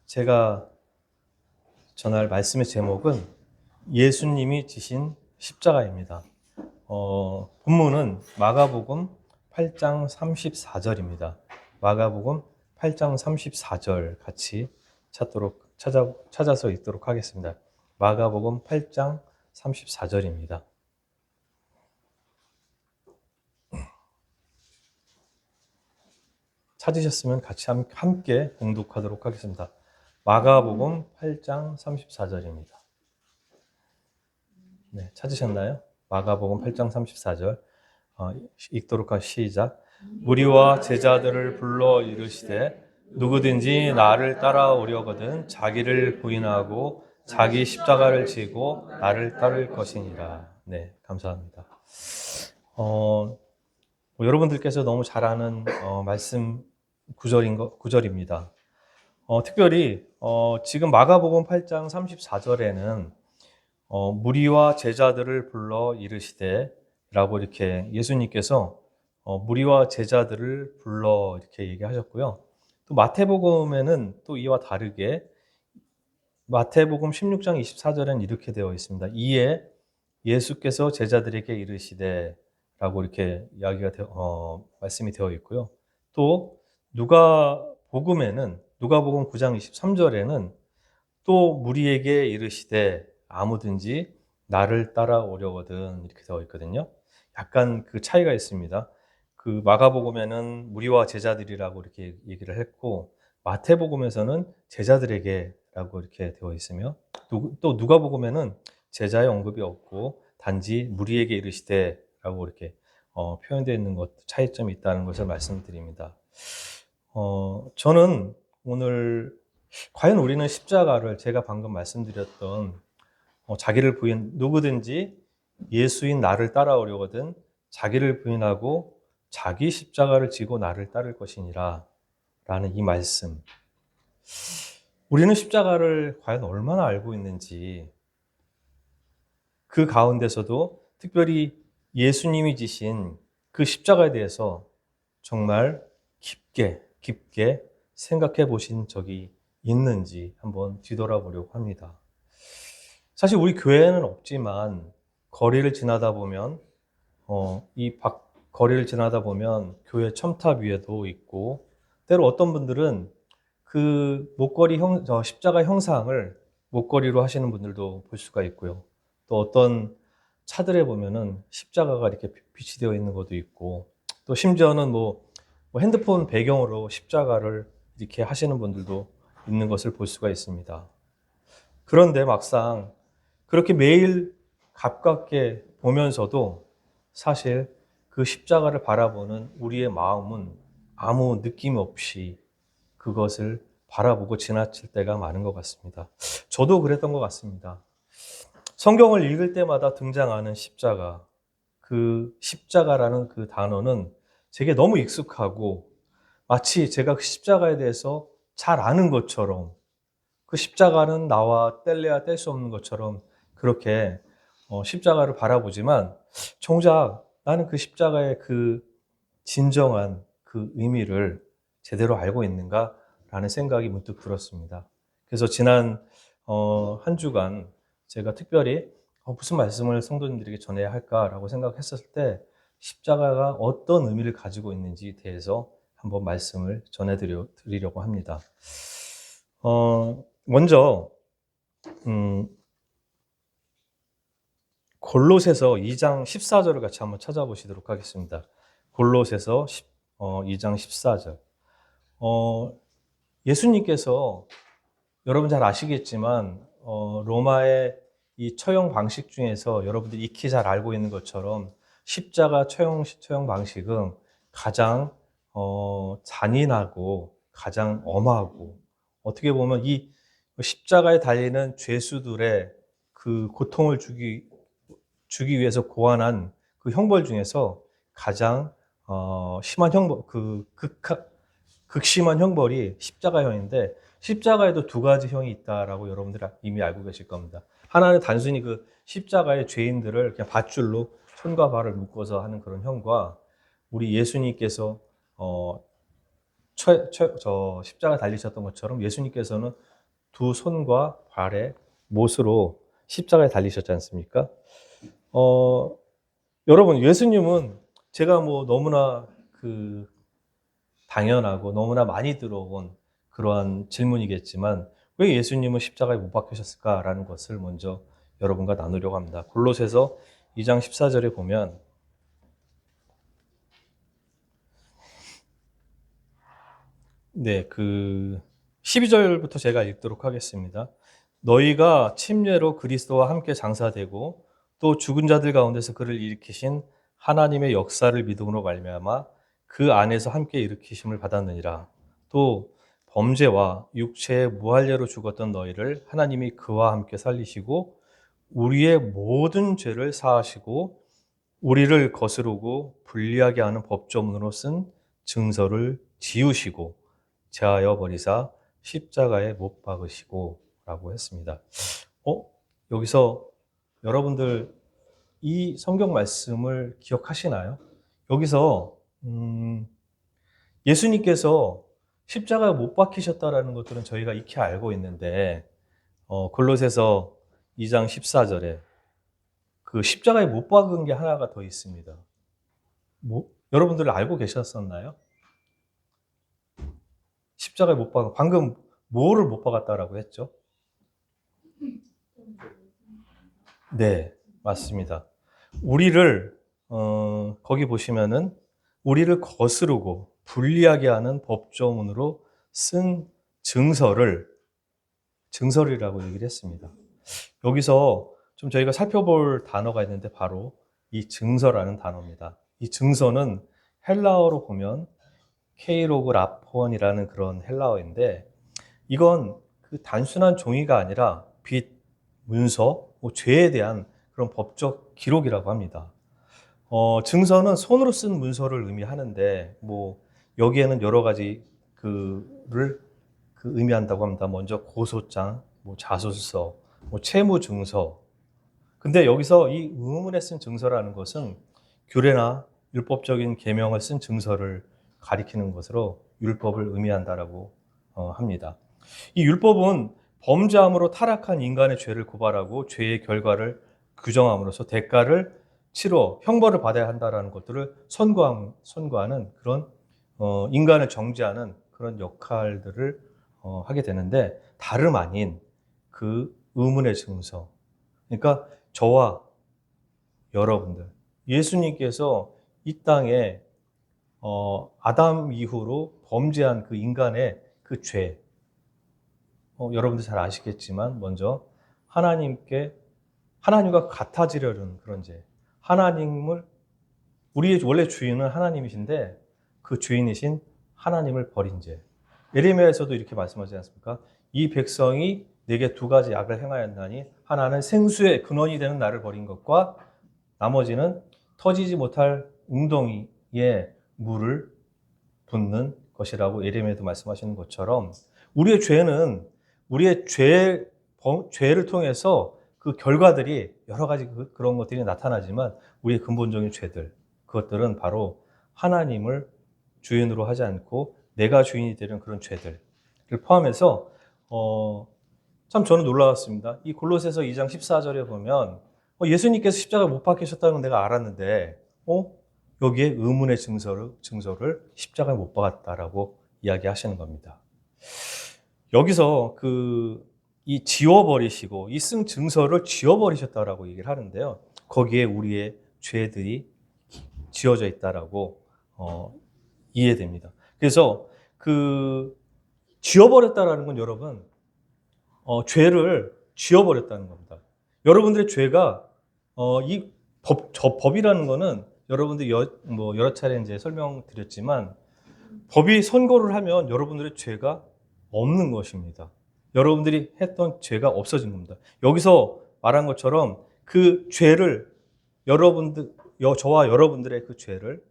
제가 전할 말씀의 제목은 예수님이 지신 십자가입니다. 본문은 마가복음 8장 34절입니다. 마가복음 8장 34절 같이 찾아서 읽도록 하겠습니다. 마가복음 8장 34절입니다. 찾으셨으면 같이 함께 봉독하도록 하겠습니다. 마가복음 8장 34절입니다. 네, 찾으셨나요? 마가복음 8장 34절 읽도록 하 시작. 무리와 제자들을 불러 이르시되 누구든지 나를 따라오려거든 자기를 부인하고 자기 십자가를 지고 나를 따를 것이니라. 네, 감사합니다. 여러분들께서 너무 잘 아는 말씀 구절입니다. 특별히 지금 마가복음 8장 34절에는 무리와 제자들을 불러 이르시되 라고 이렇게 예수님께서 무리와 제자들을 불러 이렇게 얘기하셨고요. 또 마태복음에는 또 이와 다르게 마태복음 16장 24절에는 이렇게 되어 있습니다. 이에 예수께서 제자들에게 이르시되 라고 이렇게 말씀이 되어 있고요. 또 누가복음 9장 23절에는 또 무리에게 이르시되 아무든지 나를 따라오려거든 이렇게 되어 있거든요. 약간 그 차이가 있습니다. 그 마가복음에는 무리와 제자들이라고 이렇게 얘기를 했고 마태복음에서는 제자들에게라고 이렇게 되어 있으며 또 누가복음에는 제자의 언급이 없고 단지 무리에게 이르시되라고 이렇게 표현되어 있는 것 차이점이 있다는 것을 말씀드립니다. 저는 오늘 과연 우리는 십자가를 제가 방금 말씀드렸던 자기를 누구든지 예수인 나를 따라오려거든 자기를 부인하고 자기 십자가를 지고 나를 따를 것이니라 라는 이 말씀. 우리는 십자가를 과연 얼마나 알고 있는지, 그 가운데서도 특별히 예수님이 지신 그 십자가에 대해서 정말 깊게 생각해 보신 적이 있는지 한번 뒤돌아보려고 합니다. 사실 우리 교회에는 없지만 거리를 지나다 보면 거리를 지나다 보면 교회 첨탑 위에도 있고 때로 어떤 분들은 그 십자가 형상을 목걸이로 하시는 분들도 볼 수가 있고요. 또 어떤 차들에 보면은 십자가가 이렇게 빛이 되어 있는 것도 있고 또 심지어는 뭐 핸드폰 배경으로 십자가를 이렇게 하시는 분들도 있는 것을 볼 수가 있습니다. 그런데 막상 그렇게 매일 가깝게 보면서도 사실 그 십자가를 바라보는 우리의 마음은 아무 느낌 없이 그것을 바라보고 지나칠 때가 많은 것 같습니다. 저도 그랬던 것 같습니다. 성경을 읽을 때마다 등장하는 십자가, 그 십자가라는 그 단어는 제게 너무 익숙하고 마치 제가 그 십자가에 대해서 잘 아는 것처럼 그 십자가는 나와 뗄래야 뗄 수 없는 것처럼 그렇게 십자가를 바라보지만 정작 나는 그 십자가의 그 진정한 그 의미를 제대로 알고 있는가라는 생각이 문득 들었습니다. 그래서 지난 한 주간 제가 특별히 무슨 말씀을 성도님들에게 전해야 할까라고 생각했었을 때 십자가가 어떤 의미를 가지고 있는지에 대해서 한번 말씀을 전해드리려고 합니다. 먼저 골로새서 2장 14절을 같이 한번 찾아보시도록 하겠습니다. 골로새서 2장 14절. 예수님께서 여러분 잘 아시겠지만 로마의 이 처형 방식 중에서 여러분들이 익히 잘 알고 있는 것처럼 십자가 처형 방식은 가장 잔인하고 가장 엄하고 어떻게 보면 이 십자가에 달리는 죄수들의 그 고통을 주기 위해서 고안한 그 형벌 중에서 가장 심한 형벌, 극심한 형벌이 십자가형인데 십자가에도 두 가지 형이 있다라고 여러분들 이미 알고 계실 겁니다. 하나는 단순히 그 십자가의 죄인들을 그냥 밧줄로 손과 발을 묶어서 하는 그런 형과 우리 예수님께서 십자가 달리셨던 것처럼 예수님께서는 두 손과 발에 못으로 십자가에 달리셨지 않습니까? 여러분, 예수님은 제가 뭐 너무나 당연하고 너무나 많이 들어온 그러한 질문이겠지만 왜 예수님은 십자가에 못 박히셨을까라는 것을 먼저 여러분과 나누려고 합니다. 골로새서 2장 14절에 보면 네, 12절부터 제가 읽도록 하겠습니다. 너희가 침례로 그리스도와 함께 장사되고 또 죽은 자들 가운데서 그를 일으키신 하나님의 역사를 믿음으로 말미암아 그 안에서 함께 일으키심을 받았느니라. 또 범죄와 육체의 무할례로 죽었던 너희를 하나님이 그와 함께 살리시고 우리의 모든 죄를 사하시고 우리를 거스르고 불리하게 하는 법조문으로 쓴 증서를 지우시고 제하여 버리사 십자가에 못 박으시고 라고 했습니다. 여기서 여러분들 이 성경 말씀을 기억하시나요? 여기서 예수님께서 십자가에 못 박히셨다라는 것들은 저희가 익히 알고 있는데 골로새서 2장 14절에 그 십자가에 못 박은 게 하나가 더 있습니다. 여러분들 알고 계셨었나요? 십자가에 못 박은, 방금 뭐를 못 박았다라고 했죠? 네, 맞습니다. 우리를, 거기 보시면은, 우리를 거스르고 불리하게 하는 법조문으로 쓴 증설이라고 얘기를 했습니다. 여기서 좀 저희가 살펴볼 단어가 있는데 바로 이 증서라는 단어입니다. 이 증서는 헬라어로 보면 케이로그 라폰이라는 그런 헬라어인데 이건 그 단순한 종이가 아니라 빚, 문서, 죄에 대한 그런 법적 기록이라고 합니다. 증서는 손으로 쓴 문서를 의미하는데 여기에는 여러 가지 그를 의미한다고 합니다. 먼저 고소장, 자소서, 채무증서. 근데 여기서 이 의문에 쓴 증서라는 것은 규례나 율법적인 계명을 쓴 증서를 가리키는 것으로 율법을 의미한다라고 합니다. 이 율법은 범죄함으로 타락한 인간의 죄를 고발하고 죄의 결과를 규정함으로써 대가를 치러 형벌을 받아야 한다라는 것들을 선고하는 그런 인간을 정죄하는 그런 역할들을 하게 되는데 다름 아닌 그 의문의 증서. 그러니까 저와 여러분들, 예수님께서 이 땅에 아담 이후로 범죄한 그 인간의 그 죄, 여러분들 잘 아시겠지만 먼저 하나님과 같아지려는 그런 죄. 우리의 원래 주인은 하나님이신데 그 주인이신 하나님을 버린 죄. 예레미야에서도 이렇게 말씀하지 않습니까? 이 백성이 내게 두 가지 악을 행하였나니 하나는 생수의 근원이 되는 나를 버린 것과 나머지는 터지지 못할 웅덩이에 물을 붓는 것이라고 예레미야도 말씀하시는 것처럼 우리의 죄를 통해서 그 결과들이 여러 가지 그런 것들이 나타나지만 우리의 근본적인 죄들, 그것들은 바로 하나님을 주인으로 하지 않고 내가 주인이 되는 그런 죄들을 포함해서 참 저는 놀라웠습니다. 이 골로새서 2장 14절에 보면 예수님께서 십자가에 못 박히셨다는 건 내가 알았는데 여기에 의문의 증서를 십자가에 못 박았다라고 이야기하시는 겁니다. 여기서 이 지워버리시고 이 쓴 증서를 지워버리셨다라고 얘기를 하는데요. 거기에 우리의 죄들이 지워져 있다라고 이해됩니다. 그래서 지워버렸다라는 건 여러분 죄를 지워버렸다는 겁니다. 여러분들의 죄가 이 법이라는 거는 여러분들 여러 차례 이제 설명드렸지만 법이 선고를 하면 여러분들의 죄가 없는 것입니다. 여러분들이 했던 죄가 없어진 겁니다. 여기서 말한 것처럼 그 죄를 저와 여러분들의 그 죄를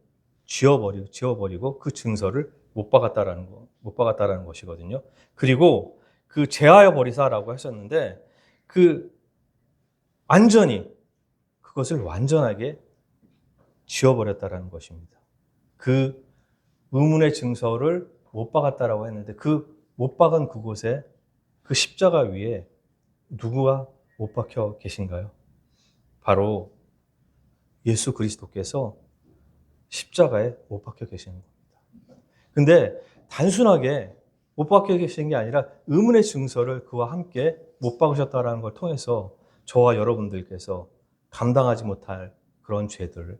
지워버리고 그 증서를 못 박았다라는 것이거든요. 그리고 제하여 버리사라고 하셨는데 그것을 완전하게 지워버렸다라는 것입니다. 그 의문의 증서를 못 박았다라고 했는데 못 박은 그곳에 그 십자가 위에 누구가 못 박혀 계신가요? 바로 예수 그리스도께서 십자가에 못 박혀 계시는 겁니다. 근데 단순하게 못 박혀 계신 게 아니라 의문의 증서를 그와 함께 못 박으셨다는 걸 통해서 저와 여러분들께서 감당하지 못할 그런 죄들을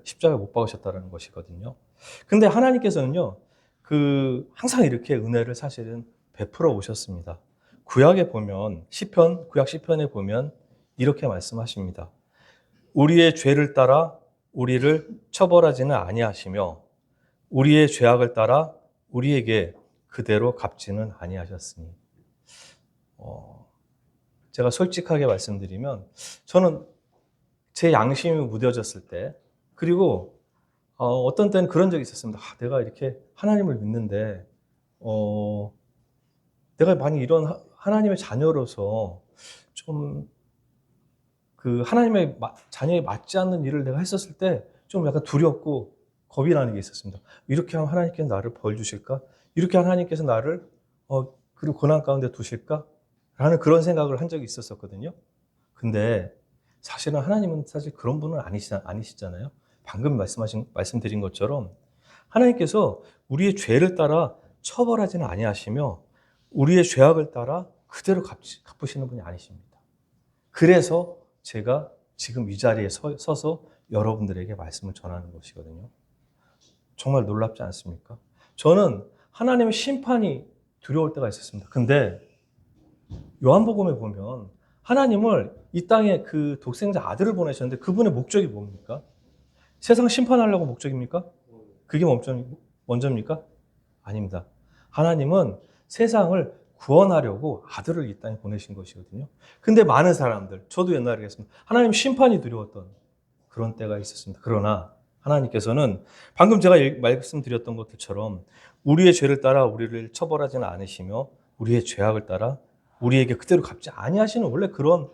십자가에 못 박으셨다는 것이거든요. 근데 하나님께서는요, 항상 이렇게 은혜를 사실은 베풀어 오셨습니다. 구약에 보면, 구약 시편에 보면 이렇게 말씀하십니다. 우리의 죄를 따라 우리를 처벌하지는 아니하시며, 우리의 죄악을 따라 우리에게 그대로 갚지는 아니하셨으니. 제가 솔직하게 말씀드리면, 저는 제 양심이 무뎌졌을 때, 그리고 어떤 때는 그런 적이 있었습니다. 내가 이렇게 하나님을 믿는데, 내가 만약 이런 하나님의 자녀로서 좀 하나님의 자녀에 맞지 않는 일을 내가 했었을 때 좀 약간 두렵고 겁이 나는 게 있었습니다. 이렇게 하면 하나님께서 나를 벌 주실까? 이렇게 하나님께서 나를 그리고 고난 가운데 두실까? 라는 그런 생각을 한 적이 있었거든요. 근데 사실은 하나님은 사실 그런 분은 아니시잖아요. 방금 말씀드린 것처럼 하나님께서 우리의 죄를 따라 처벌하지는 아니하시며 우리의 죄악을 따라 그대로 갚으시는 분이 아니십니다. 그래서 제가 지금 이 자리에 서서 여러분들에게 말씀을 전하는 것이거든요. 정말 놀랍지 않습니까? 저는 하나님의 심판이 두려울 때가 있었습니다. 근데 요한복음에 보면 하나님을 이 땅에 그 독생자 아들을 보내셨는데 그분의 목적이 뭡니까? 세상 심판하려고 목적입니까? 그게 먼저입니까? 아닙니다. 하나님은 세상을 구원하려고 아들을 이 땅에 보내신 것이거든요. 근데 많은 사람들, 저도 옛날에 그랬습니다. 하나님 심판이 두려웠던 그런 때가 있었습니다. 그러나 하나님께서는 방금 제가 말씀드렸던 것들처럼 우리의 죄를 따라 우리를 처벌하지는 않으시며 우리의 죄악을 따라 우리에게 그대로 갚지 아니하시는 원래 그런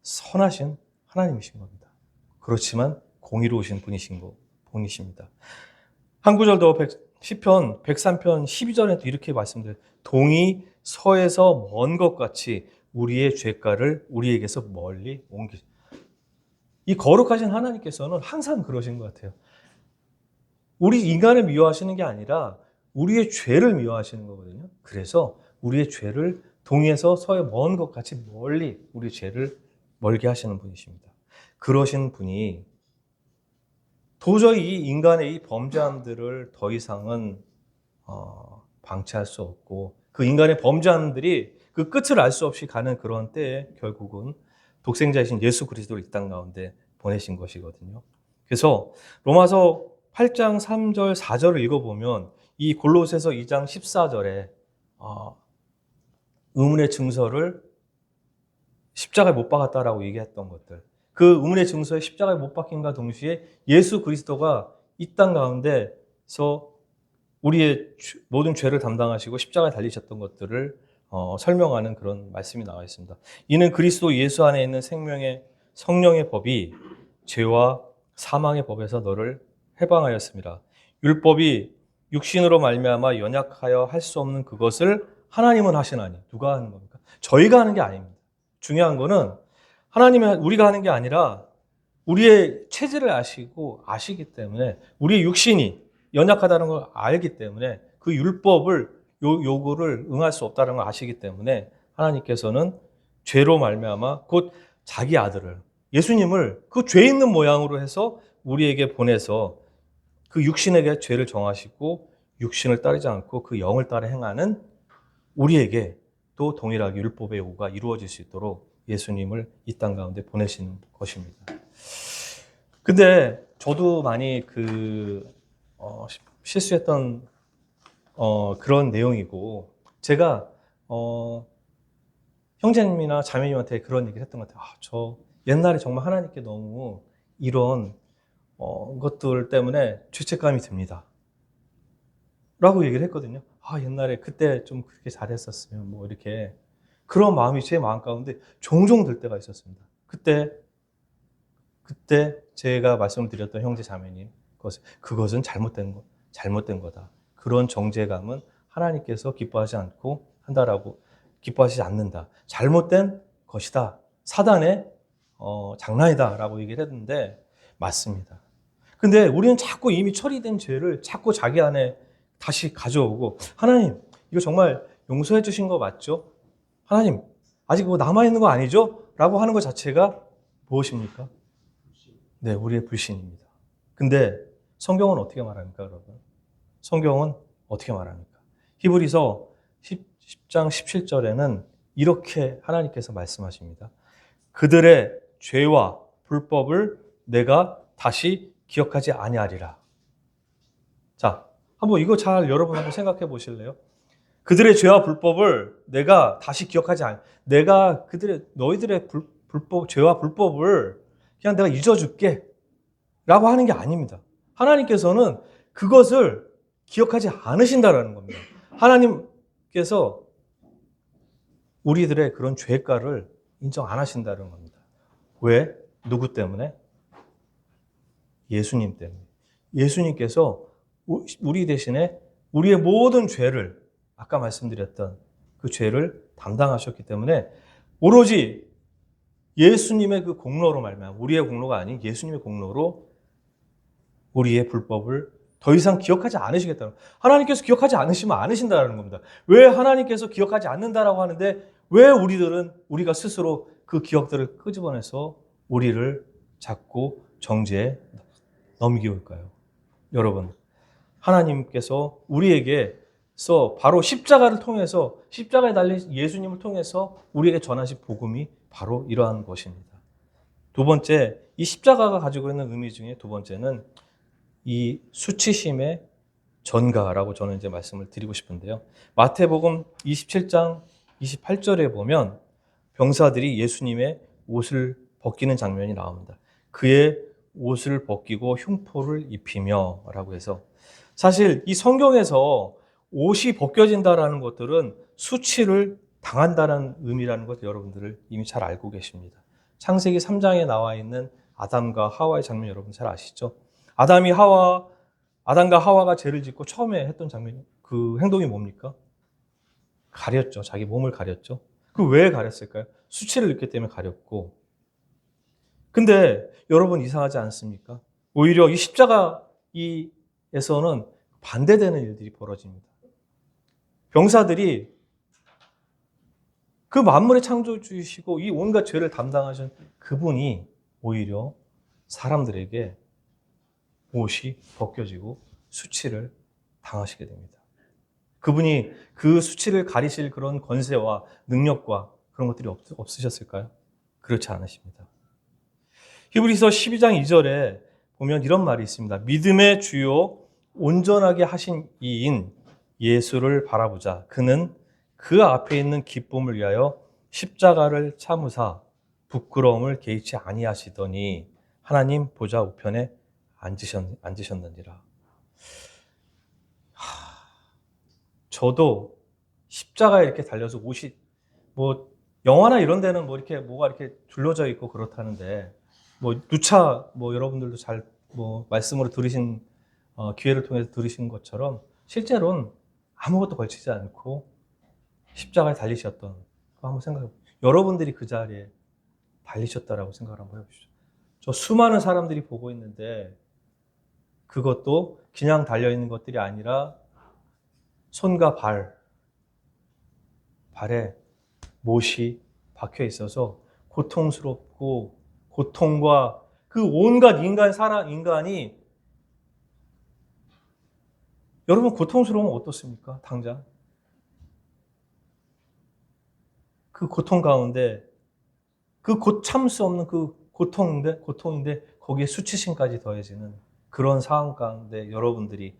선하신 하나님이신 겁니다. 그렇지만 공의로우신 분이십니다. 한 구절 더 시편 103편 12절에도 이렇게 말씀드려요. 동이 서에서 먼 것 같이 우리의 죄가를 우리에게서 멀리 옮기. 이 거룩하신 하나님께서는 항상 그러신 것 같아요. 우리 인간을 미워하시는 게 아니라 우리의 죄를 미워하시는 거거든요. 그래서 우리의 죄를 동에서 서에 먼 것 같이 멀리 우리 죄를 멀게 하시는 분이십니다. 그러신 분이 도저히 이 인간의 이 범죄함들을 더 이상은 방치할 수 없고 그 인간의 범죄함들이 그 끝을 알 수 없이 가는 그런 때에 결국은 독생자이신 예수 그리스도를 이 땅 가운데 보내신 것이거든요. 그래서 로마서 8장 3절 4절을 읽어보면 이 골로새서 2장 14절에 의문의 증서를 십자가에 못 박았다라고 얘기했던 것들, 그 의문의 증서에 십자가에 못 박힌과 동시에 예수 그리스도가 이 땅 가운데서 우리의 모든 죄를 담당하시고 십자가에 달리셨던 것들을 설명하는 그런 말씀이 나와 있습니다. 이는 그리스도 예수 안에 있는 생명의 성령의 법이 죄와 사망의 법에서 너를 해방하였습니다. 율법이 육신으로 말미암아 연약하여 할 수 없는 그것을 하나님은 하시나니. 누가 하는 겁니까? 저희가 하는 게 아닙니다. 중요한 거는 우리가 하는 게 아니라 우리의 체질을 아시기 때문에 우리의 육신이 연약하다는 걸 알기 때문에 그 율법을 요구를 응할 수 없다는 걸 아시기 때문에 하나님께서는 죄로 말미암아 곧 자기 아들을 예수님을 그 죄 있는 모양으로 해서 우리에게 보내서 그 육신에게 죄를 정하시고 육신을 따르지 않고 그 영을 따라 행하는 우리에게 또 동일하게 율법의 요구가 이루어질 수 있도록 예수님을 이 땅 가운데 보내시는 것입니다. 근데 저도 많이 실수했던 그런 내용이고 제가 형제님이나 자매님한테 그런 얘기를 했던 것 같아요. 저 옛날에 정말 하나님께 너무 이런 것들 때문에 죄책감이 듭니다. 라고 얘기를 했거든요. 옛날에 그때 좀 그렇게 잘했었으면 뭐 이렇게 그런 마음이 제 마음 가운데 종종 들 때가 있었습니다. 그때 제가 말씀을 드렸던 형제 자매님, 그것은 잘못된 거다. 그런 정죄감은 하나님께서 기뻐하지 않고 한다라고, 기뻐하지 않는다. 잘못된 것이다. 사단의 장난이다 라고 얘기를 했는데 맞습니다. 근데 우리는 자꾸 이미 처리된 죄를 자꾸 자기 안에 다시 가져오고, 하나님 이거 정말 용서해 주신 거 맞죠? 하나님 아직 뭐 남아있는 거 아니죠? 라고 하는 것 자체가 무엇입니까? 네, 우리의 불신입니다. 근데 성경은 어떻게 말합니까, 여러분? 성경은 어떻게 말합니까? 히브리서 10장 17절에는 이렇게 하나님께서 말씀하십니다. 그들의 죄와 불법을 내가 다시 기억하지 아니하리라. 자, 한번 이거 잘 여러분 한번 생각해 보실래요? 그들의 죄와 불법을 내가 다시 기억하지 않, 내가 너희들의 불법, 죄와 불법을 그냥 내가 잊어줄게 라고 하는 게 아닙니다. 하나님께서는 그것을 기억하지 않으신다라는 겁니다. 하나님께서 우리들의 그런 죄가를 인정 안 하신다는 겁니다. 왜? 누구 때문에? 예수님 때문에. 예수님께서 우리 대신에 우리의 모든 죄를, 아까 말씀드렸던 그 죄를 담당하셨기 때문에 오로지 예수님의 그 공로로 말미암아, 우리의 공로가 아닌 예수님의 공로로 우리의 불법을 더 이상 기억하지 않으시겠다는, 하나님께서 기억하지 않으시면 않으신다는 겁니다. 왜 하나님께서 기억하지 않는다라고 하는데 왜 우리가 스스로 그 기억들을 끄집어내서 우리를 자꾸 정죄에 넘기올까요? 여러분, 하나님께서 우리에게서 바로 십자가를 통해서, 십자가에 달린 예수님을 통해서 우리에게 전하신 복음이 바로 이러한 것입니다. 두 번째, 이 십자가가 가지고 있는 의미 중에 두 번째는 이 수치심의 전가라고 저는 이제 말씀을 드리고 싶은데요. 마태복음 27장 28절에 보면 병사들이 예수님의 옷을 벗기는 장면이 나옵니다. 그의 옷을 벗기고 흉포를 입히며 라고 해서, 사실 이 성경에서 옷이 벗겨진다라는 것들은 수치를 당한다는 의미라는 것 여러분들을 이미 잘 알고 계십니다. 창세기 3장에 나와 있는 아담과 하와의 장면 여러분 잘 아시죠? 아담과 하와가 죄를 짓고 처음에 했던 장면, 그 행동이 뭡니까? 가렸죠. 자기 몸을 가렸죠. 그 왜 가렸을까요? 수치를 입기 때문에 가렸고. 근데 여러분 이상하지 않습니까? 오히려 이 십자가에서는 반대되는 일들이 벌어집니다. 병사들이 그 만물의 창조주이시고 이 온갖 죄를 담당하신 그분이 오히려 사람들에게 옷이 벗겨지고 수치를 당하시게 됩니다. 그분이 그 수치를 가리실 그런 권세와 능력과 그런 것들이 없으셨을까요? 그렇지 않으십니다. 히브리서 12장 2절에 보면 이런 말이 있습니다. 믿음의 주요 온전하게 하신 이인 예수를 바라보자. 그는 그 앞에 있는 기쁨을 위하여 십자가를 참으사 부끄러움을 개의치 아니하시더니 하나님 보좌 우편에 앉으셨느니라. 저도 십자가에 이렇게 달려서 옷이, 뭐 영화나 이런 데는 뭐 이렇게 뭐가 이렇게 둘러져 있고 그렇다는데, 뭐 누차 뭐 여러분들도 잘 뭐 말씀으로 들으신 기회를 통해서 들으신 것처럼 실제로는 아무것도 걸치지 않고 십자가에 달리셨던 거 한번 생각해 보세요. 여러분들이 그 자리에 달리셨다라고 생각을 한번 해보시죠. 저 수많은 사람들이 보고 있는데 그것도 그냥 달려있는 것들이 아니라 손과 발에 못이 박혀 있어서 고통스럽고, 고통과 그 온갖 인간이 여러분 고통스러우면 어떻습니까? 당장 그 고통 가운데 참을 수 없는 그 고통인데 거기에 수치심까지 더해지는 그런 상황 가운데 여러분들이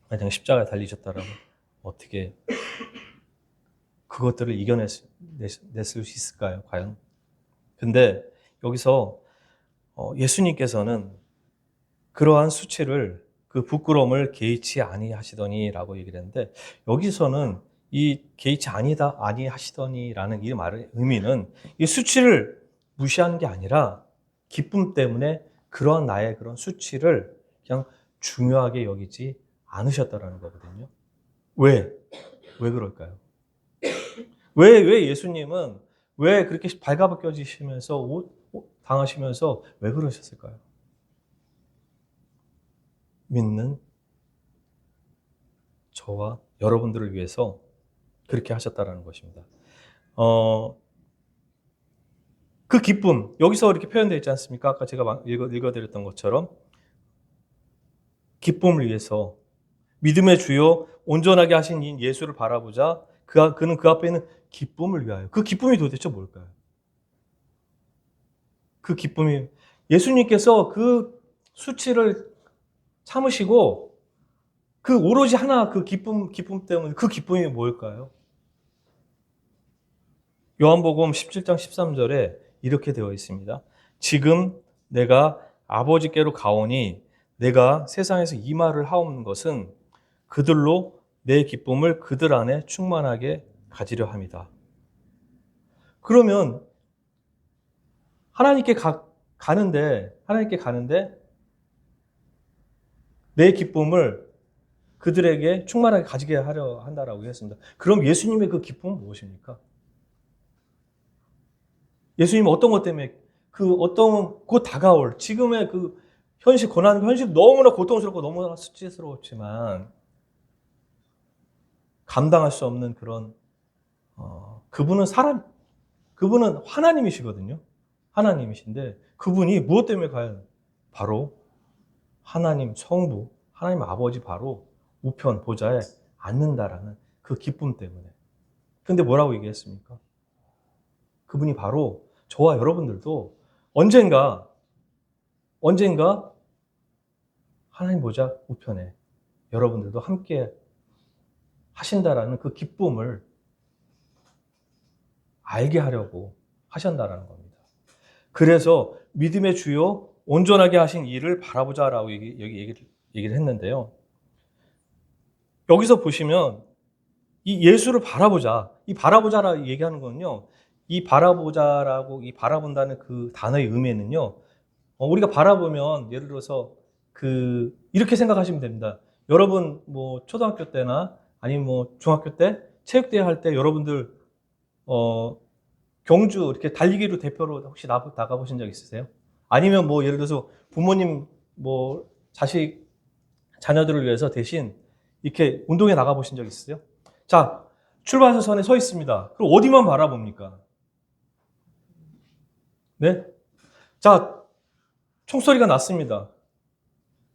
만약 십자가에 달리셨다면 어떻게 그것들을 이겨냈을 수 있을까요? 과연? 근데 여기서 예수님께서는 그러한 수치를, 그 부끄러움을 개의치 아니하시더니라고 얘기를 했는데, 여기서는 이 개의치 아니하시더니라는 이 말의 의미는 이 수치를 무시하는 게 아니라 기쁨 때문에 그러한 나의 그런 수치를 그냥 중요하게 여기지 않으셨다라는 거거든요. 왜? 왜 그럴까요? 왜 예수님은 왜 그렇게 발가벗겨지시면서 당하시면서 왜 그러셨을까요? 믿는 저와 여러분들을 위해서 그렇게 하셨다라는 것입니다. 그 기쁨, 여기서 이렇게 표현되어 있지 않습니까? 아까 제가 읽어드렸던 것처럼 기쁨을 위해서 믿음의 주요 온전하게 하신 이 예수를 바라보자. 그는 그 앞에 있는 기쁨을 위하여. 그 기쁨이 도대체 뭘까요? 그 기쁨이 예수님께서 그 수치를 참으시고 그 오로지 하나 그 기쁨 때문에 그 기쁨이 뭘까요? 요한복음 17장 13절에 이렇게 되어 있습니다. 지금 내가 아버지께로 가오니 내가 세상에서 이 말을 하옵는 것은 그들로 내 기쁨을 그들 안에 충만하게 가지려 함이다. 그러면 하나님께 가는데 내 기쁨을 그들에게 충만하게 가지게 하려 한다라고 했습니다. 그럼 예수님의 그 기쁨은 무엇입니까? 예수님은 어떤 것 때문에 곧 다가올 지금의 그 고난, 현실 너무나 고통스럽고 너무나 수치스러웠지만 감당할 수 없는 그런 그분은 하나님이시거든요. 하나님이신데 그분이 무엇 때문에 가요? 바로 하나님 성부, 하나님 아버지 바로 우편 보좌에 앉는다라는 그 기쁨 때문에. 근데 뭐라고 얘기했습니까? 그분이 바로 저와 여러분들도 언젠가 하나님 보좌 우편에 여러분들도 함께 하신다라는 그 기쁨을 알게 하려고 하신다라는 겁니다. 그래서 믿음의 주요 온전하게 하신 이를 바라보자라고 여기 얘기를 했는데요. 여기서 보시면 이 예수를 바라보자, 이 바라보자라고 얘기하는 거는요. 이 바라본다는 그 단어의 의미는요. 우리가 바라보면 예를 들어서 이렇게 생각하시면 됩니다. 여러분 뭐 초등학교 때나 아니면 뭐 중학교 때 체육대회 할 때 여러분들 경주 이렇게 달리기로 대표로 혹시 나가 보신 적 있으세요? 아니면 뭐 예를 들어서 부모님 뭐 자녀들을 위해서 대신 이렇게 운동에 나가 보신 적 있으세요? 자, 출발선에 서 있습니다. 그럼 어디만 바라봅니까? 네? 자, 총소리가 났습니다.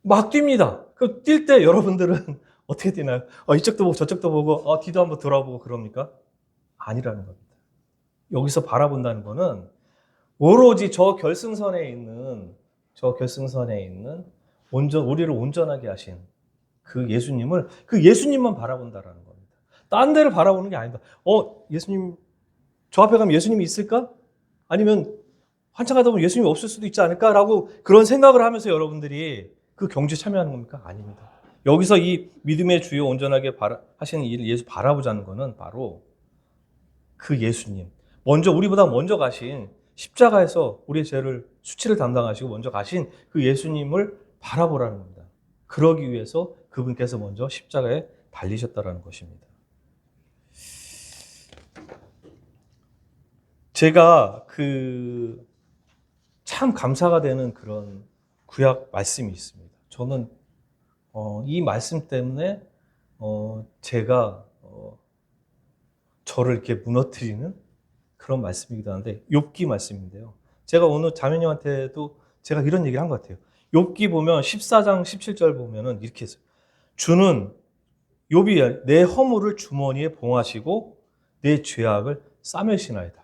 막 뜁니다. 그럼 뛸 때 여러분들은 어떻게 뛰나요? 이쪽도 보고 저쪽도 보고 뒤도 한번 돌아보고 그럽니까? 아니라는 겁니다. 여기서 바라본다는 거는 오로지 저 결승선에 있는 우리를 온전하게 하신 그 예수님만 바라본다라는 겁니다. 딴 데를 바라보는 게 아니다. 예수님 저 앞에 가면 예수님이 있을까? 아니면 한참 가다 보면 예수님이 없을 수도 있지 않을까라고 그런 생각을 하면서 여러분들이 그 경주에 참여하는 겁니까? 아닙니다. 여기서 이 믿음의 주요 온전하게 하시는 일을 예수 바라보자는 것은 바로 그 예수님. 우리보다 먼저 가신 십자가에서 우리의 수치를 담당하시고 먼저 가신 그 예수님을 바라보라는 겁니다. 그러기 위해서 그분께서 먼저 십자가에 달리셨다라는 것입니다. 제가 참 감사가 되는 그런 구약 말씀이 있습니다. 저는 이 말씀 때문에 제가 저를 이렇게 무너뜨리는 그런 말씀이기도 한데 욥기 말씀인데요. 제가 오늘 자매님한테도 제가 이런 얘기를 한 것 같아요. 욥기 보면 14장 17절 보면은 이렇게 했어요. 주는 욥이 내 허물을 주머니에 봉하시고 내 죄악을 싸매시나이다.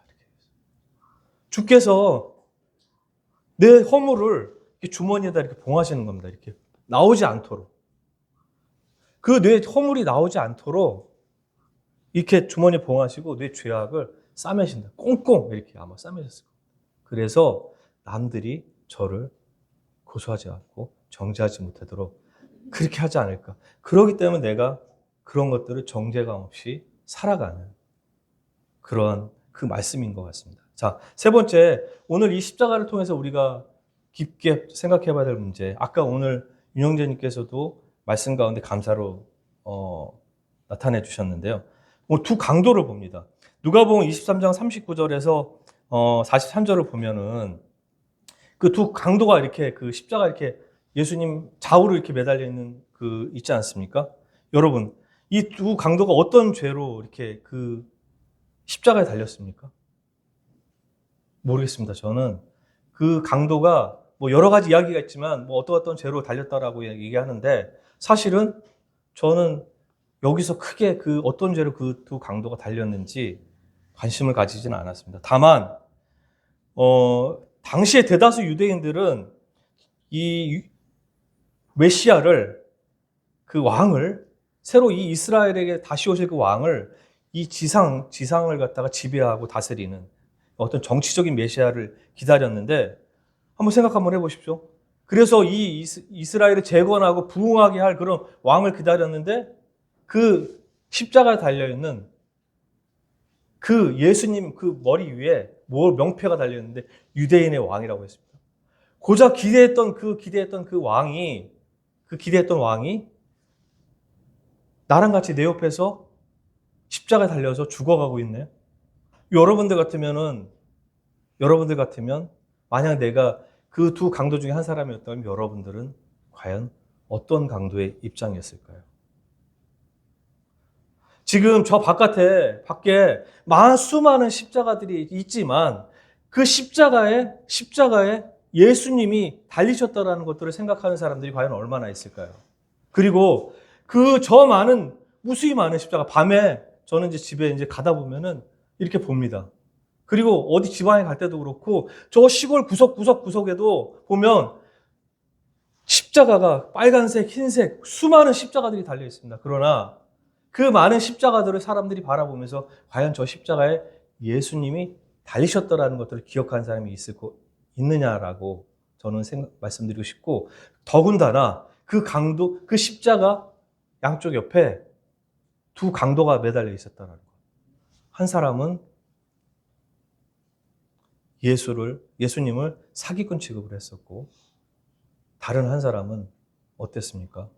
주께서 내 허물을 이렇게 주머니에다 이렇게 봉하시는 겁니다. 이렇게 나오지 않도록. 그 내 허물이 나오지 않도록 이렇게 주머니에 봉하시고 내 죄악을 싸매신다. 꽁꽁 이렇게 아마 싸매셨을 겁니다. 그래서 남들이 저를 고소하지 않고 정죄하지 못하도록 그렇게 하지 않을까. 그러기 때문에 내가 그런 것들을 정죄감 없이 살아가는 그러한 그 말씀인 것 같습니다. 자, 세 번째, 오늘 이 십자가를 통해서 우리가 깊게 생각해 봐야 될 문제. 아까 오늘 윤영재님께서도 말씀 가운데 감사로 나타내 주셨는데요. 두 강도를 봅니다. 누가복음 23장 39절에서 43절을 보면은 그 두 강도가 이렇게 그 십자가 이렇게 예수님 좌우로 이렇게 매달려 있는 그 있지 않습니까? 여러분, 이 두 강도가 어떤 죄로 이렇게 그 십자가에 달렸습니까? 모르겠습니다. 저는 그 강도가 뭐 여러 가지 이야기가 있지만 뭐 어떤 죄로 달렸다라고 얘기하는데 사실은 저는 여기서 크게 그 어떤 죄로 그 두 강도가 달렸는지 관심을 가지지는 않았습니다. 다만 당시에 대다수 유대인들은 이 메시아를 그 왕을 새로 이 이스라엘에게 다시 오실 그 왕을 이 지상을 갖다가 지배하고 다스리는 어떤 정치적인 메시아를 기다렸는데 한번 생각 한번 해보십시오. 그래서 이 이스라엘을 재건하고 부흥하게 할 그런 왕을 기다렸는데 그 십자가에 달려있는 그 예수님 그 머리 위에 명패가 달려있는데 유대인의 왕이라고 했습니다. 고작 기대했던 그 왕이 나랑 같이 내 옆에서 십자가에 달려서 죽어가고 있네요. 여러분들 같으면 만약 내가 그 두 강도 중에 한 사람이었다면 여러분들은 과연 어떤 강도의 입장이었을까요? 지금 저 밖에 수많은 십자가들이 있지만 그 십자가에 예수님이 달리셨다라는 것들을 생각하는 사람들이 과연 얼마나 있을까요? 그리고 무수히 많은 십자가, 밤에 저는 이제 집에 이제 가다 보면은 이렇게 봅니다. 그리고 어디 지방에 갈 때도 그렇고 저 시골 구석에도 보면 십자가가 빨간색, 흰색 수많은 십자가들이 달려 있습니다. 그러나 그 많은 십자가들을 사람들이 바라보면서 과연 저 십자가에 예수님이 달리셨다라는 것들을 기억하는 사람이 있느냐라고 저는 말씀드리고 싶고, 더군다나 그 십자가 양쪽 옆에 두 강도가 매달려 있었다는 것. 한 사람은 예수님을 사기꾼 취급을 했었고, 다른 한 사람은 어땠습니까?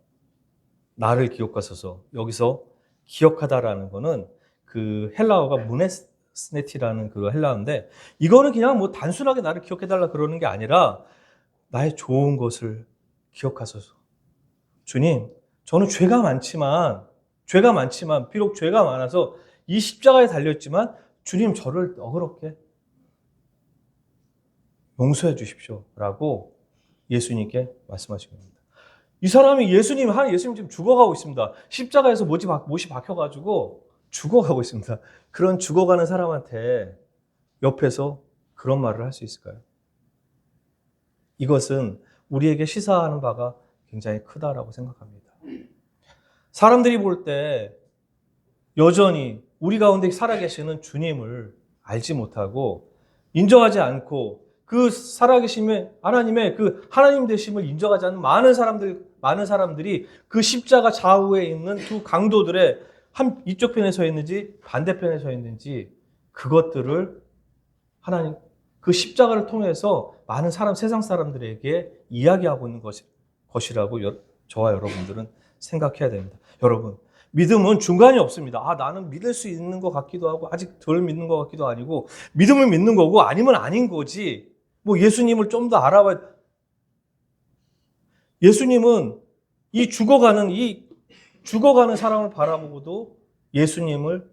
나를 기억하소서. 여기서 기억하다라는 거는 그 헬라어가 무네스네티라는 그 헬라어인데, 이거는 그냥 뭐 단순하게 나를 기억해달라 그러는 게 아니라 나의 좋은 것을 기억하소서. 주님, 저는 죄가 많지만 비록 죄가 많아서 이 십자가에 달렸지만 주님 저를 너그럽게 용서해 주십시오 라고 예수님께 말씀하신 겁니다. 이 사람이 예수님 지금 죽어가고 있습니다. 십자가에서 못이 박혀가지고 죽어가고 있습니다. 그런 죽어가는 사람한테 옆에서 그런 말을 할 수 있을까요? 이것은 우리에게 시사하는 바가 굉장히 크다라고 생각합니다. 사람들이 볼 때 여전히 우리 가운데 살아계시는 주님을 알지 못하고 인정하지 않고 그 살아계심의 하나님의 그 하나님 되심을 인정하지 않는 많은 사람들이 그 십자가 좌우에 있는 두 강도들의 이쪽 편에 서 있는지 반대편에 서 있는지 그것들을 하나님 그 십자가를 통해서 많은 세상 사람들에게 이야기하고 있는 것이라고 저와 여러분들은 생각해야 됩니다. 여러분, 믿음은 중간이 없습니다. 나는 믿을 수 있는 것 같기도 하고 아직 덜 믿는 것 같기도 아니고, 믿음을 믿는 거고 아니면 아닌 거지. 뭐 예수님을 좀 더 알아봐야. 예수님은 이 죽어가는 사람을 바라보고도 예수님을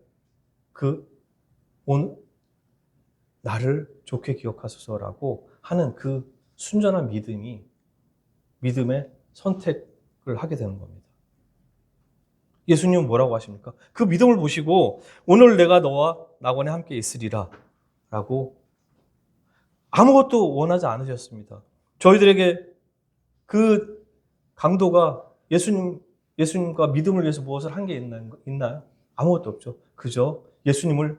나를 좋게 기억하소서라고 하는 그 순전한 믿음의 선택을 하게 되는 겁니다. 예수님은 뭐라고 하십니까? 그 믿음을 보시고 오늘 내가 너와 낙원에 함께 있으리라 라고 아무것도 원하지 않으셨습니다. 저희들에게 그 강도가 예수님과 믿음을 위해서 무엇을 한 게 있나요? 아무것도 없죠. 그저 예수님을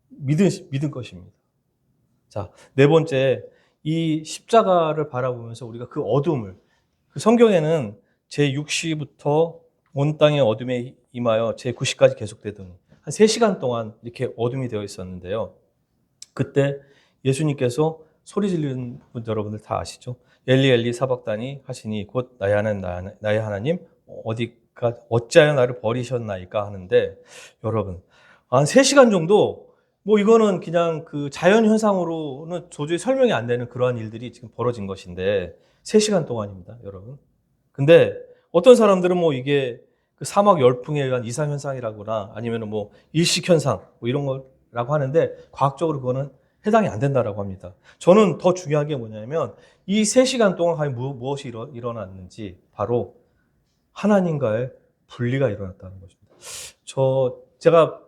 믿은 것입니다. 자, 네 번째, 이 십자가를 바라보면서 우리가 그 어둠을, 그 성경에는 제6시부터 온 땅의 어둠에 임하여 제9시까지 계속되더니 한 3시간 동안 이렇게 어둠이 되어 있었는데요. 그때 예수님께서 소리 지르는 분 여러분들 다 아시죠? 엘리 엘리 사박다니 하시니 곧 나의 하나님 어디가 어찌하여 나를 버리셨나이까 하는데, 여러분 한 3시간 정도, 뭐 이거는 그냥 그 자연 현상으로는 도저히 설명이 안 되는 그러한 일들이 지금 벌어진 것인데 3시간 동안입니다, 여러분. 근데 어떤 사람들은 뭐 이게 그 사막 열풍에 의한 이상 현상이라거나 아니면 뭐 일식 현상 뭐 이런 거라고 하는데 과학적으로 그거는 해당이 안 된다라고 합니다. 저는 더 중요한 게 뭐냐면 이 3시간 동안 과연 무엇이 일어났는지 바로 하나님과의 분리가 일어났다는 것입니다. 제가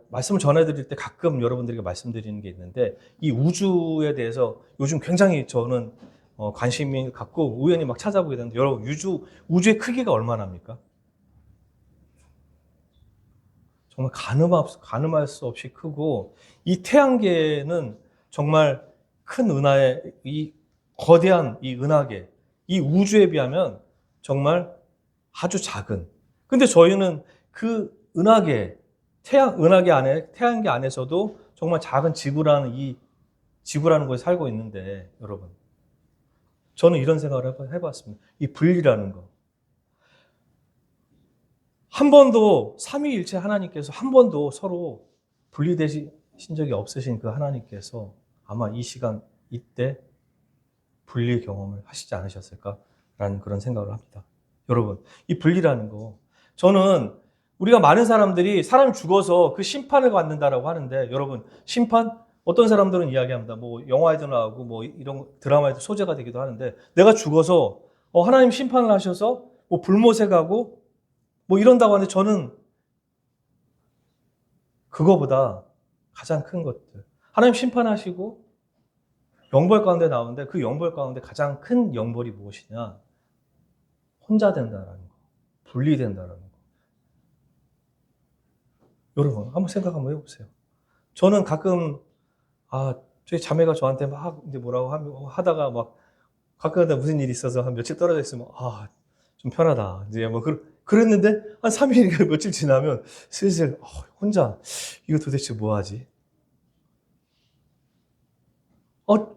말씀을 전해드릴 때 가끔 여러분들에게 말씀드리는 게 있는데 이 우주에 대해서 요즘 굉장히 저는 관심이 갖고 우연히 막 찾아보게 되는데 여러분 우주의 크기가 얼마나 합니까? 정말 가늠할 수 없이 크고 이 태양계는 정말 큰 은하의 이 거대한 이 은하계 이 우주에 비하면 정말 아주 작은. 근데 저희는 그 은하계 안에 태양계 안에서도 정말 작은 지구라는 곳에 살고 있는데 여러분 저는 이런 생각을 해봤습니다. 이 분리라는 거. 한 번도 삼위일체 하나님께서 한 번도 서로 분리되신 적이 없으신 그 하나님께서 아마 이 시간 이때 분리 경험을 하시지 않으셨을까라는 그런 생각을 합니다. 여러분, 이 분리라는 거 저는 우리가 많은 사람들이 사람이 죽어서 그 심판을 받는다라고 하는데 여러분 심판 어떤 사람들은 이야기합니다. 뭐 영화에도 나오고 뭐 이런 드라마에도 소재가 되기도 하는데 내가 죽어서 하나님 심판을 하셔서 뭐 불못에 가고 뭐 이런다고 하는데 저는 그거보다 가장 큰 것들 하나님 심판하시고 영벌 가운데 나오는데 그 영벌 가운데 가장 큰 영벌이 무엇이냐? 혼자 된다라는 거, 분리된다라는 거. 여러분 한번 생각 한번 해보세요. 저는 가끔 저희 자매가 저한테 막 이제 뭐라고 하다가 막 가끔 무슨 일이 있어서 한 며칠 떨어져 있으면 좀 편하다. 이제 뭐 그랬는데 한 3일인가 며칠 지나면 슬슬 혼자 이거 도대체 뭐 하지?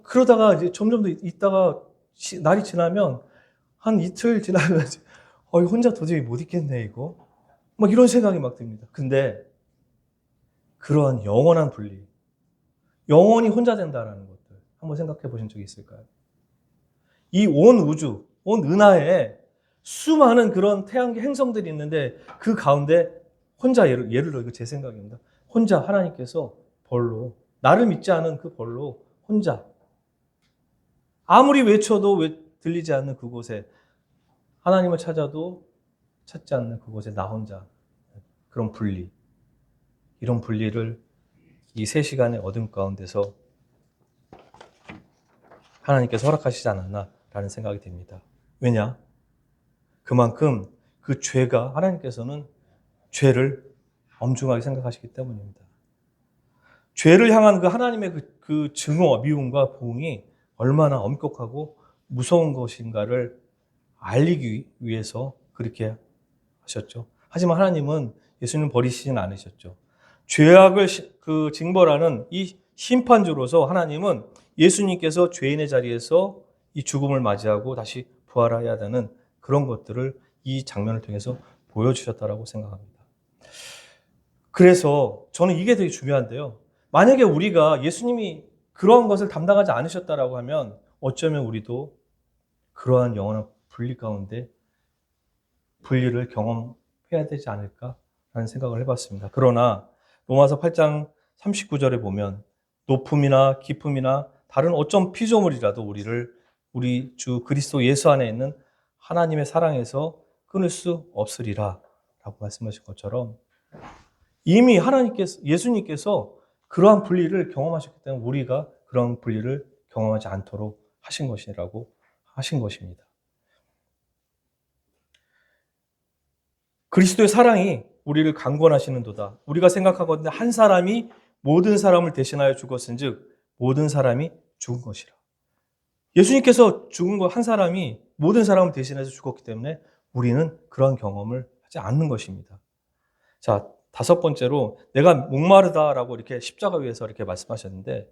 그러다가 이제 점점 더 있다가 날이 지나면 한 이틀 지나면 이거 혼자 도저히 못 있겠네 이거. 막 이런 생각이 막 듭니다. 근데 그러한 영원한 분리, 영원히 혼자 된다라는 것들 한번 생각해 보신 적이 있을까요? 이 온 우주, 온 은하에 수많은 그런 태양계 행성들이 있는데 그 가운데 혼자 예를 들어 이거 제 생각입니다. 혼자 하나님께서 벌로 나를 믿지 않은 그 벌로 혼자 아무리 외쳐도 들리지 않는 그곳에 하나님을 찾아도 찾지 않는 그곳에 나 혼자 그런 분리 이런 분리를 이 3시간의 어둠 가운데서 하나님께서 허락하시지 않았나라는 생각이 듭니다. 왜냐? 그만큼 그 죄가 하나님께서는 죄를 엄중하게 생각하시기 때문입니다. 죄를 향한 그 하나님의 그 증오, 미움과 보응이 얼마나 엄격하고 무서운 것인가를 알리기 위해서 그렇게 하셨죠. 하지만 하나님은 예수님 버리시진 않으셨죠. 죄악을 그 징벌하는 이 심판주로서 하나님은 예수님께서 죄인의 자리에서 이 죽음을 맞이하고 다시 부활해야 되는 그런 것들을 이 장면을 통해서 보여주셨다라고 생각합니다. 그래서 저는 이게 되게 중요한데요. 만약에 우리가 예수님이 그러한 것을 담당하지 않으셨다라고 하면 어쩌면 우리도 그러한 영원한 분리 가운데 분리를 경험해야 되지 않을까라는 생각을 해봤습니다. 그러나 로마서 8장 39절에 보면 높음이나 깊음이나 다른 어떤 피조물이라도 우리 주 그리스도 예수 안에 있는 하나님의 사랑에서 끊을 수 없으리라 라고 말씀하신 것처럼 이미 예수님께서 그러한 분리를 경험하셨기 때문에 우리가 그러한 분리를 경험하지 않도록 하신 것이라고 하신 것입니다. 그리스도의 사랑이 우리를 강권하시는도다. 우리가 생각하거든요. 한 사람이 모든 사람을 대신하여 죽었은즉 모든 사람이 죽은 것이라. 예수님께서 죽은 것 한 사람이 모든 사람을 대신해서 죽었기 때문에 우리는 그러한 경험을 하지 않는 것입니다. 자, 5번째로 내가 목마르다라고 이렇게 십자가 위에서 이렇게 말씀하셨는데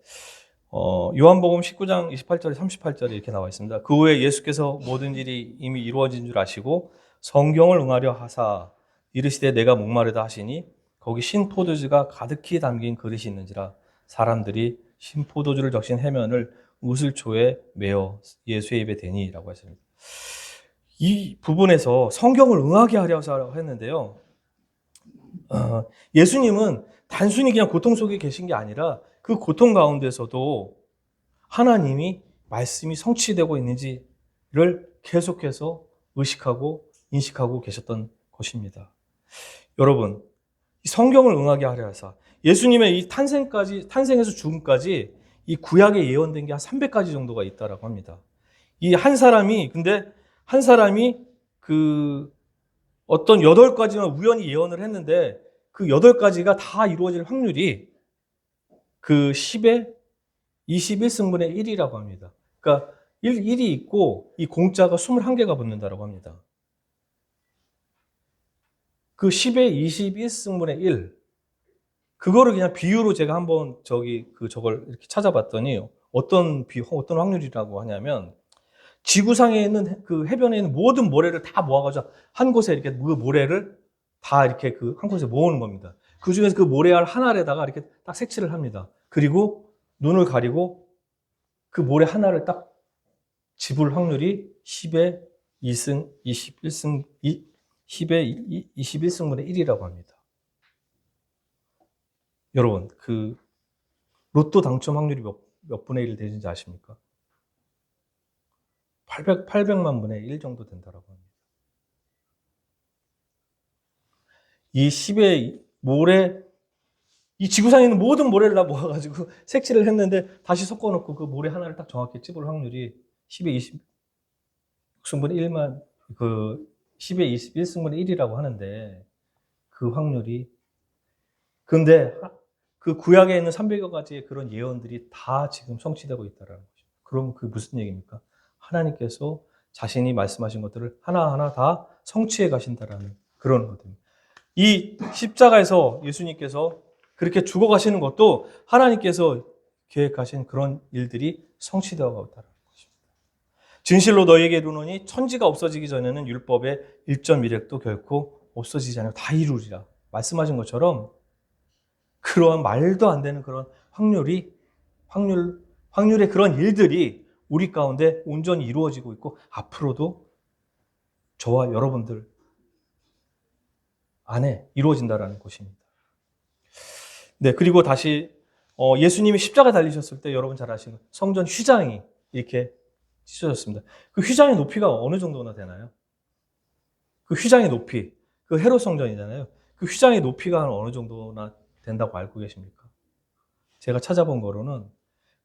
요한복음 19장 28절에 38절에 이렇게 나와 있습니다. 그 후에 예수께서 모든 일이 이미 이루어진 줄 아시고 성경을 응하려 하사 이르시되 내가 목마르다 하시니 거기 신포도주가 가득히 담긴 그릇이 있는지라 사람들이 신포도주를 적신 해면을 우슬초에 메어 예수의 입에 대니라고 하십니다. 이 부분에서 성경을 응하게 하려고 했는데요. 예수님은 단순히 그냥 고통 속에 계신 게 아니라 그 고통 가운데서도 하나님이 말씀이 성취되고 있는지를 계속해서 의식하고 인식하고 계셨던 것입니다. 여러분, 성경을 응하게 하려 해서 예수님의 이 탄생에서 죽음까지 이 구약에 예언된 게 한 300가지 정도가 있다라고 합니다. 이 한 사람이 그 어떤 8가지만 우연히 예언을 했는데 그 8가지가 다 이루어질 확률이 그 10의 21승분의 1이라고 합니다. 그러니까 1이 있고 이 공짜가 21개가 붙는다라고 합니다. 그 10의 21승분의 1. 그거를 그냥 비유로 제가 한번 저걸 이렇게 찾아봤더니 어떤 확률이라고 하냐면 지구상에 있는 그 해변에 있는 모든 모래를 다 모아가지고 한 곳에 이렇게 그 모래를 다 이렇게 그 한 곳에 모으는 겁니다. 그 중에서 그 모래알 하나에다가 이렇게 딱 색칠을 합니다. 그리고 눈을 가리고 그 모래 하나를 딱 집을 확률이 10의 2승, 21승, 10의 21승분의 1이라고 합니다. 여러분, 그 로또 당첨 확률이 몇 분의 1 되는지 아십니까? 800만 분의 1 정도 된다라고 합니다. 이 10의 이 지구상에 있는 모든 모래를 다 모아가지고 색칠을 했는데 다시 섞어놓고 그 모래 하나를 딱 정확히 찝을 확률이 10의 20승분의 1만, 그 10의 21승분의 1이라고 하는데 그 확률이 근데 그 구약에 있는 300여 가지의 그런 예언들이 다 지금 성취되고 있다는 거죠. 그럼 그게 무슨 얘기입니까? 하나님께서 자신이 말씀하신 것들을 하나하나 다 성취해 가신다라는 그런 것입니다. 이 십자가에서 예수님께서 그렇게 죽어가시는 것도 하나님께서 계획하신 그런 일들이 성취되어 가고 있다는 것입니다. 진실로 너희에게 이르노니 천지가 없어지기 전에는 율법의 1점1획도 결코 없어지지 않고 다 이루리라 말씀하신 것처럼 그러한 말도 안 되는 그런 확률의 그런 일들이 우리 가운데 온전히 이루어지고 있고 앞으로도 저와 여러분들 안에 이루어진다라는 것입니다. 네, 그리고 다시 예수님이 십자가 달리셨을 때 여러분 잘 아시는 성전 휘장이 이렇게 찢어졌습니다. 그 휘장의 높이가 어느 정도나 되나요? 그 휘장의 높이, 그 헤롯 성전이잖아요. 그 휘장의 높이가 어느 정도나 된다고 알고 계십니까? 제가 찾아본 거로는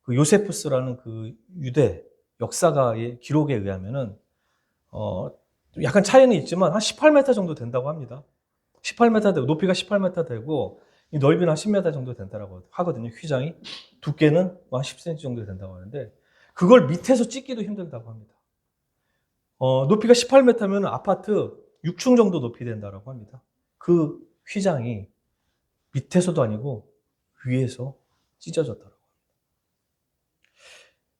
그 요세푸스라는 그 유대 역사가의 기록에 의하면은 약간 차이는 있지만 한 18m 정도 된다고 합니다. 18m 되고 높이가 18m 되고 넓이는 한 10m 정도 된다고 하거든요. 휘장이 두께는 한 10cm 정도 된다고 하는데 그걸 밑에서 찍기도 힘들다고 합니다. 높이가 18m면 아파트 6층 정도 높이 된다고 합니다. 그 휘장이 밑에서도 아니고 위에서 찢어졌다고 합니다.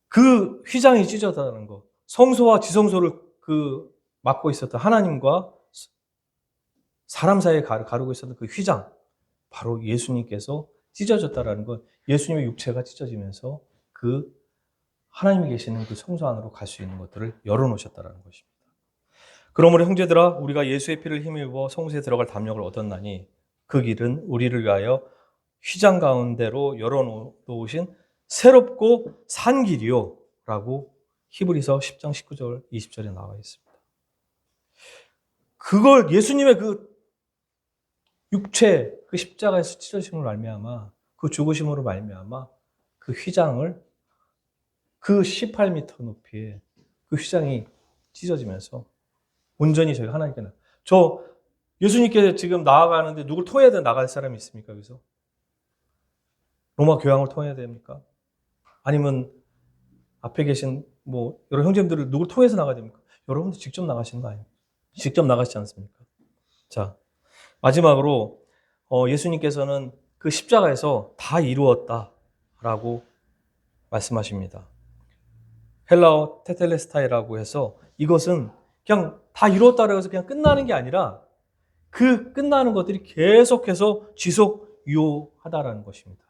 그 휘장이 찢어졌다는 거, 성소와 지성소를 막고 있었던 하나님과 사람 사이에 가르고 있었던 그 휘장, 바로 예수님께서 찢어졌다라는 건 예수님의 육체가 찢어지면서 그 하나님이 계시는 그 성소 안으로 갈 수 있는 것들을 열어놓으셨다라는 것입니다. 그러므로 형제들아 우리가 예수의 피를 힘입어 성소에 들어갈 담력을 얻었나니 그 길은 우리를 위하여 휘장 가운데로 열어놓으신 새롭고 산 길이요 라고 히브리서 10장 19절 20절에 나와 있습니다. 그걸 예수님의 그 육체 그 십자가에서 찢어짐으로 말미암아 그 죽으심으로 말미암아 그 휘장을 그 18m 높이의 그 휘장이 찢어지면서 온전히 저희가 하나님께 저 예수님께 지금 나아가는데 누굴 통해야 나갈 사람이 있습니까? 여기서 로마 교황을 통해야 됩니까? 아니면 앞에 계신 여러 형제님들을 누굴 통해서 나가야 됩니까? 여러분도 직접 나가시는 거 아니에요? 직접 나가시지 않습니까? 자, 마지막으로 예수님께서는 그 십자가에서 다 이루었다라고 말씀하십니다. 헬라어 테텔레스타이라고 해서 이것은 그냥 다 이루었다고 해서 그냥 끝나는 게 아니라 그 끝나는 것들이 계속해서 지속 유효하다라는 것입니다.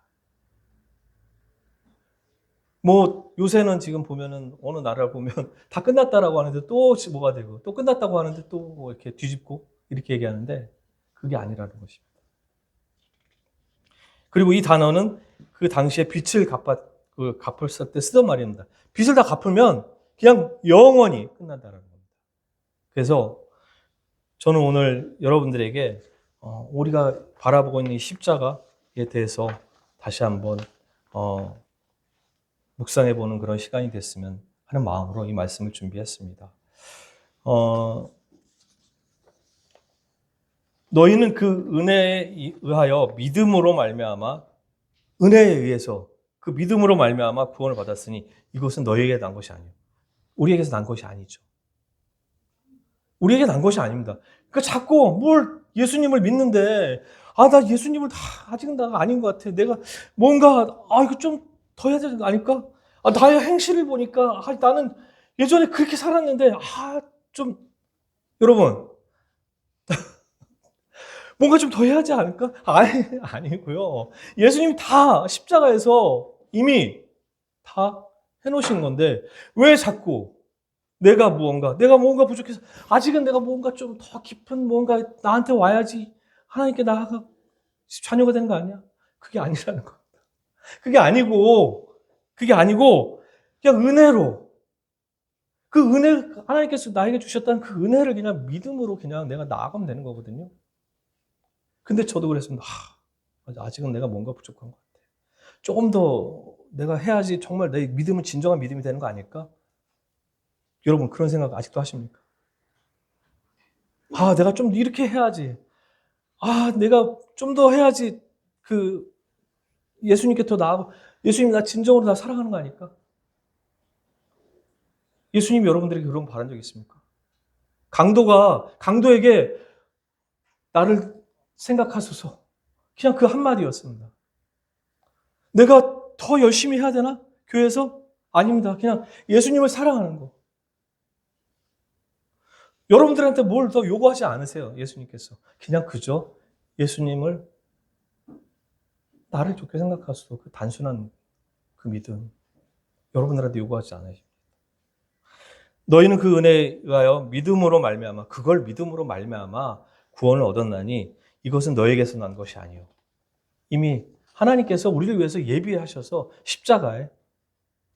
뭐 요새는 지금 보면은 어느 나라를 보면 다 끝났다라고 하는데 또 뭐가 되고 또 끝났다고 하는데 또 뭐 이렇게 뒤집고 이렇게 얘기하는데 그게 아니라는 것입니다. 그리고 이 단어는 그 당시에 빚을 갚았을 때 쓰던 말입니다. 빚을 다 갚으면 그냥 영원히 끝난다는 겁니다. 그래서 저는 오늘 여러분들에게 우리가 바라보고 있는 이 십자가에 대해서 다시 한번 묵상해보는 그런 시간이 됐으면 하는 마음으로 이 말씀을 준비했습니다. 너희는 그 은혜에 의하여 믿음으로 말미암아 은혜에 의해서 그 믿음으로 말미암아 구원을 받았으니 이것은 너희에게 난 것이 아니에요. 우리에게서 난 것이 아니죠. 우리에게 난 것이 아닙니다. 그러니까 자꾸 뭘 예수님을 믿는데 나 예수님을 아직은 나가 아닌 것 같아. 내가 뭔가 이거 좀 더 해야 되는 거 아닐까? 나의 행실을 보니까 나는 예전에 그렇게 살았는데 좀 여러분 뭔가 좀 더 해야 하지 않을까? 아니고요. 예수님이 다 십자가에서 이미 다 해놓으신 건데 왜 자꾸 내가 뭔가 부족해서 아직은 내가 뭔가 좀 더 깊은 뭔가 나한테 와야지 하나님께 나아가 자녀가 되는 거 아니야? 그게 아니라는 겁니다. 그게 아니고 그냥 은혜로 그 은혜 하나님께서 나에게 주셨다는 그 은혜를 그냥 믿음으로 그냥 내가 나아가면 되는 거거든요. 근데 저도 그랬습니다. 아직은 내가 뭔가 부족한 것 같아. 조금 더 내가 해야지 정말 내 믿음은 진정한 믿음이 되는 거 아닐까? 여러분 그런 생각 아직도 하십니까? 내가 좀 이렇게 해야지. 내가 좀 더 해야지 그 예수님께 더 나아가고 예수님 나 진정으로 나 사랑하는 거 아닐까? 예수님이 여러분들에게 그런 거 바란 적 있습니까? 강도에게 나를 생각하소서. 그냥 그 한마디였습니다. 내가 더 열심히 해야 되나? 교회에서? 아닙니다. 그냥 예수님을 사랑하는 거. 여러분들한테 뭘 더 요구하지 않으세요. 예수님께서. 그냥 그저 예수님을 나를 좋게 생각하소서. 그 단순한 그 믿음. 여러분들한테 요구하지 않으십니다. 너희는 그 은혜에 의하여 믿음으로 말미암아 그걸 믿음으로 말미암아 구원을 얻었나니 이것은 너에게서 난 것이 아니요. 이미 하나님께서 우리를 위해서 예비하셔서 십자가에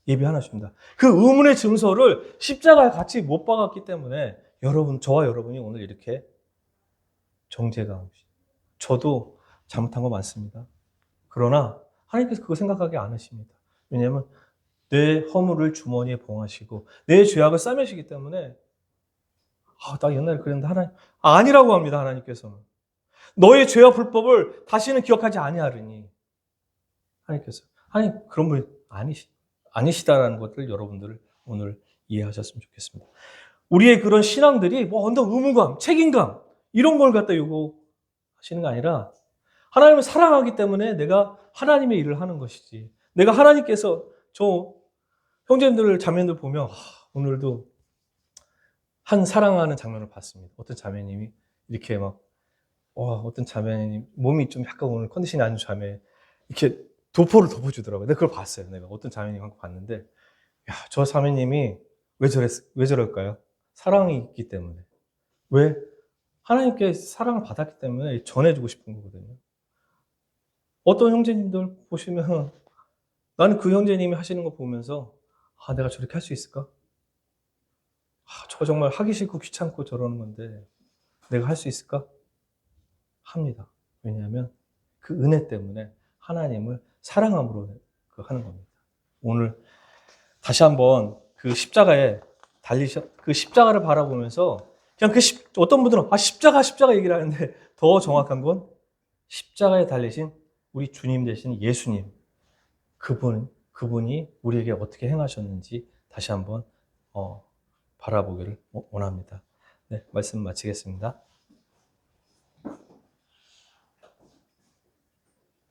예비하셨습니다. 그 의문의 증서를 십자가에 같이 못 박았기 때문에 저와 여러분이 오늘 이렇게 정죄가 저도 잘못한 거 많습니다. 그러나 하나님께서 그거 생각하지 않으십니다. 왜냐하면 내 허물을 주머니에 봉하시고 내 죄악을 싸매시기 때문에 나 옛날에 그랬는데 하나님 아니라고 합니다. 하나님께서는 너의 죄와 불법을 다시는 기억하지 아니하리니 하나님 그런 분 아니시다라는 것들 여러분들 오늘 이해하셨으면 좋겠습니다. 우리의 그런 신앙들이 어떤 의무감, 책임감 이런 걸 갖다 요구하시는 게 아니라 하나님을 사랑하기 때문에 내가 하나님의 일을 하는 것이지. 내가 하나님께서 저 형제님들 자매님들 보면 오늘도 한 사랑하는 장면을 봤습니다. 어떤 자매님이 이렇게 어떤 자매님 몸이 좀 약간 오늘 컨디션이 안 좋은 자매 이렇게 도포를 덮어주더라고요. 내가 그걸 봤어요. 내가 어떤 자매님 한거 봤는데 저 자매님이 왜 저럴까요? 사랑이 있기 때문에. 왜? 하나님께 사랑을 받았기 때문에 전해주고 싶은 거거든요. 어떤 형제님들 보시면 나는 그 형제님이 하시는 거 보면서 내가 저렇게 할 수 있을까? 저 정말 하기 싫고 귀찮고 저러는 건데 내가 할 수 있을까? 합니다. 왜냐하면 그 은혜 때문에 하나님을 사랑함으로 하는 겁니다. 오늘 다시 한번 그 십자가를 바라보면서 그냥 어떤 분들은 십자가 얘기를 하는데 더 정확한 건 십자가에 달리신 우리 주님 되신 예수님 그분이 우리에게 어떻게 행하셨는지 다시 한번 바라보기를 원합니다. 네, 말씀 마치겠습니다.